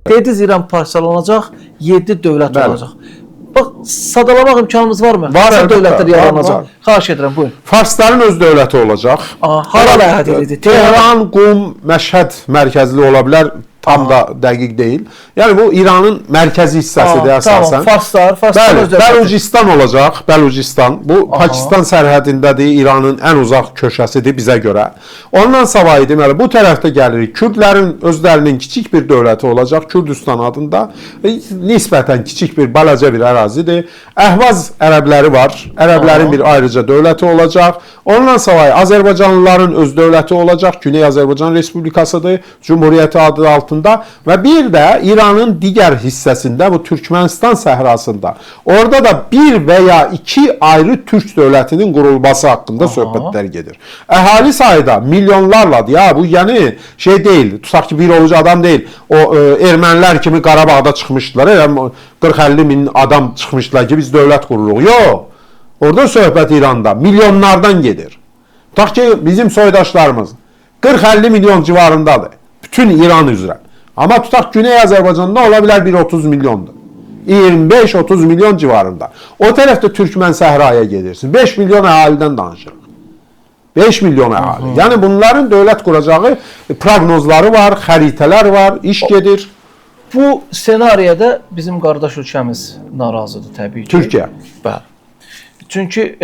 Dediniz İran parçalanacaq, 7 dövlət olacaq. Bax, sadalamaq imkanımız varmı? Var, Hansı əlbəttə, dövlətlər yaranacaq? var. Xahiş edirəm, buyurun. Farsların öz dövləti olacaq. Hara layihət edildi? Tehran, Qum, Məşhəd mərkəzli ola bilər. Tam da dəqiq deyil. Yəni bu İranın mərkəzi hissəsidir əsasən. Tamam, Farslar öz dövləti. Bəlucistan olacaq. Bəlucistan. Bu Pakistan sərhədindədir. İranın ən uzaq köşəsidir bizə görə. Ondan savayı deməli bu tərəfdə gəlirik. Kürdlərin özlərinin kiçik bir dövləti olacaq. Kürdistan adında. Nisbətən kiçik bir balaca bir ərazidir. Əhvaz ərəbləri var. Ərəblərin bir ayrıca dövləti olacaq. Ondan savayı Azərbaycanlıların öz dövləti olacaq. Güney Azərbaycan Respublikasıdır. Cumhuriyyəti adı altında. Və bir də İranın digər hissəsində, bu Türkmənistan səhrasında, orada da bir və ya iki ayrı türk dövlətinin qurulması haqqında söhbətlər gedir. Əhali sayıda milyonlarladır. Ya bu yəni şey deyil, tutaq ki bir ovuc adam deyil. O ermənilər kimi Qarabağda çıxmışdılar. 40-50 min adam çıxmışdılar ki biz dövlət qururuq. Yox. Orada söhbət İranda milyonlardan gedir. Tutaq ki bizim soydaşlarımız 40-50 milyon civarındadır. Bütün İran üzrə. Amma tutaq Güney Azərbaycanda ola bilər bir 30 milyondur. 25-30 milyon civarında. O tərəfdə Türkmən səhraya gedirsin. 5 milyon əhalidən danışırıq. 5 milyon əhali. Yəni bunların dövlət quracağı proqnozları var, xəritələr var, iş gedir. Bu senariyada bizim qardaş ölkəmiz narazıdır təbii ki. Türkiyə. Bəli. Çünki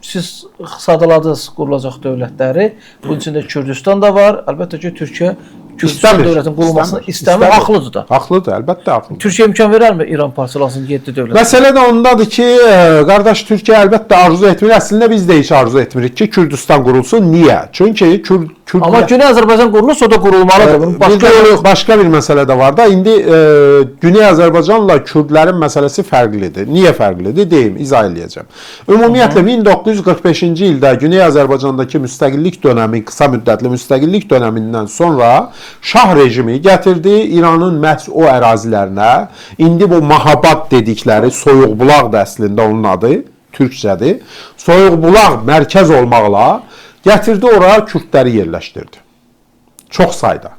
siz sadaladınız qurulacaq dövlətləri. Bunun içində Kürdistan da var. Əlbəttə ki, Türkiyə Kürdistan dövlətinin qurulmasını istəmir. Haqlıdır da. Haqlıdır, əlbəttə haqlıdır. Türkiyə imkan verərmi İran parçalansın 7 dövlət? Məsələ də ondadır ki, qardaş Türkiyə əlbəttə arzu etmir. Əslində biz də heç arzu etmirik ki, Kürdistan qurulsun. Niyə? Çünki Amma Güney Azərbaycan qurulursa o da qurulmalıdır. Bunun başqa yolu yox. Başqa bir məsələ də var da. İndi Güney Azərbaycanla Kürdlərin məsələsi fərqlidir. Niyə fərqlidir? Deyim, izah eləyəcəm. Ümumiyyətlə 1945-ci ildə Güney Azərbaycandakı müstəqillik dönəmi, qısa müddətli müstəqillik dönəmindən sonra Şah rejimi gətirdi İranın məhz o ərazilərinə. İndi bu Mahabad dedikləri Soyuqbulaq da əslində onun adı, türkcədir. Soyuqbulaq mərkəz olmaqla gətirdi oraya Kürdləri yerləşdirdi. Çox sayda.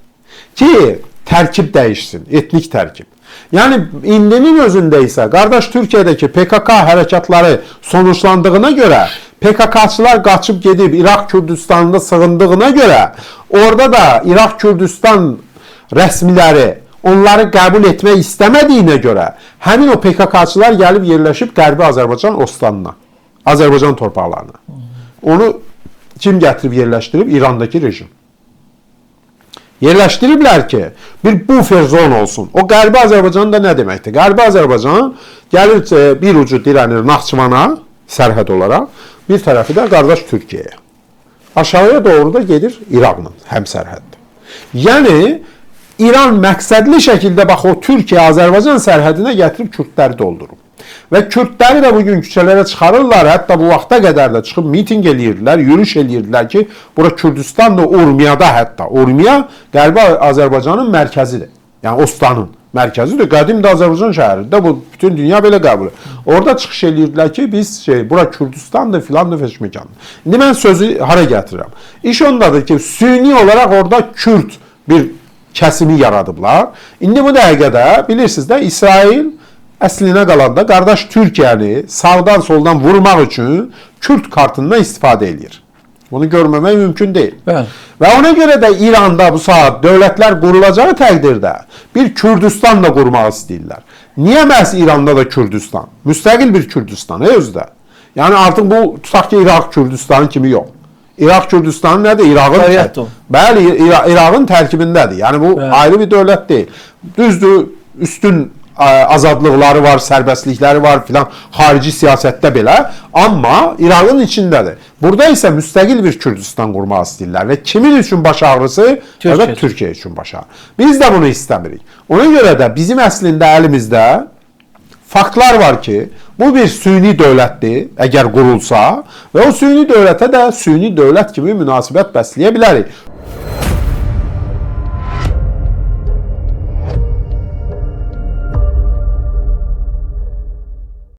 Ki tərkib dəyişsin, etnik tərkib. Yəni indinin özündə isə qardaş Türkiyədəki PKK hərəkatları sonuçlandığına görə PKK'çılar qaçıb gedib İraq Kürdistanında sığındığına görə orada da İraq Kürdistan rəsmiləri onları qəbul etmək istəmədiyinə görə həmin o PKK'çılar gəlib yerləşib Qərbi Azərbaycan ostanına, Azərbaycan torpaqlarına. Onu kim gətirib yerləşdirib? İrandakı rejim. Yerləşdiriblər ki, bir buffer zon olsun. O Qərbi Azərbaycan da nə deməkdir? Qərbi Azərbaycan gəlir bir ucu dirənir Naxçıvana sərhəd olaraq, bir tərəfi də qardaş Türkiyəyə. Aşağıya doğru da gedir İraqla həm sərhəddə. Yəni İran məqsədli şəkildə bax o Türkiyə-Azərbaycan sərhədinə gətirib Kürdləri doldurub. Və Kürdləri də bugün küçələrə çıxarırlar, hətta bu vaxta qədər də çıxıb miting eləyirdilər, yürüyüş eləyirdilər ki, bura Kürdistan da Urmiyada hətta. Urmiya Qərbi Azərbaycanın mərkəzidir. Yəni Ostanın mərkəzidir. Qədim də Azərbaycan şəhəridir. Bu bütün dünya belə qəbul edir. Orada çıxış eləyirdilər ki, biz bura Kürdistandır, filan da feşmekandır. İndi mən sözü hara gətirirəm? İş ondadır ki, süni olaraq orada Kürd bir kəsimi yaradıblar. İndi bu dəqiqədə bilirsiniz də İsrail əslinə qalanda qardaş Türkiyəni sağdan soldan vurmaq üçün Kürd kartından istifadə edir. Bunu görməmək mümkün deyil. Bəli. Və ona görə də İranda bu saat dövlətlər qurulacağı təqdirdə bir Kürdistan da qurmaq istəyirlər. Niyə məhz İranda da Kürdistan? Müstəqil bir Kürdistan özdə. Yəni artıq bu tutaq ki İraq Kürdistanı kimi yox. İraq Kürdistanı nədir? İraqın tərkibindədir. Yəni bu ayrı bir dövlət deyil. Düzdür, üstün azadlıqları var, sərbəstlikləri var filan, xarici siyasətdə belə, amma İraqın içindədir. Burada isə müstəqil bir Kürdistan qurmaq istəyirlər və kimin üçün baş ağrısı? Evet, Türkiyə üçün baş ağrı. Biz də bunu istəmirik. Ona görə də bizim əslində əlimizdə faktlar var ki, bu bir süni dövlətdir, əgər qurulsa və o süni dövlətə də süni dövlət kimi münasibət bəsləyə bilərik.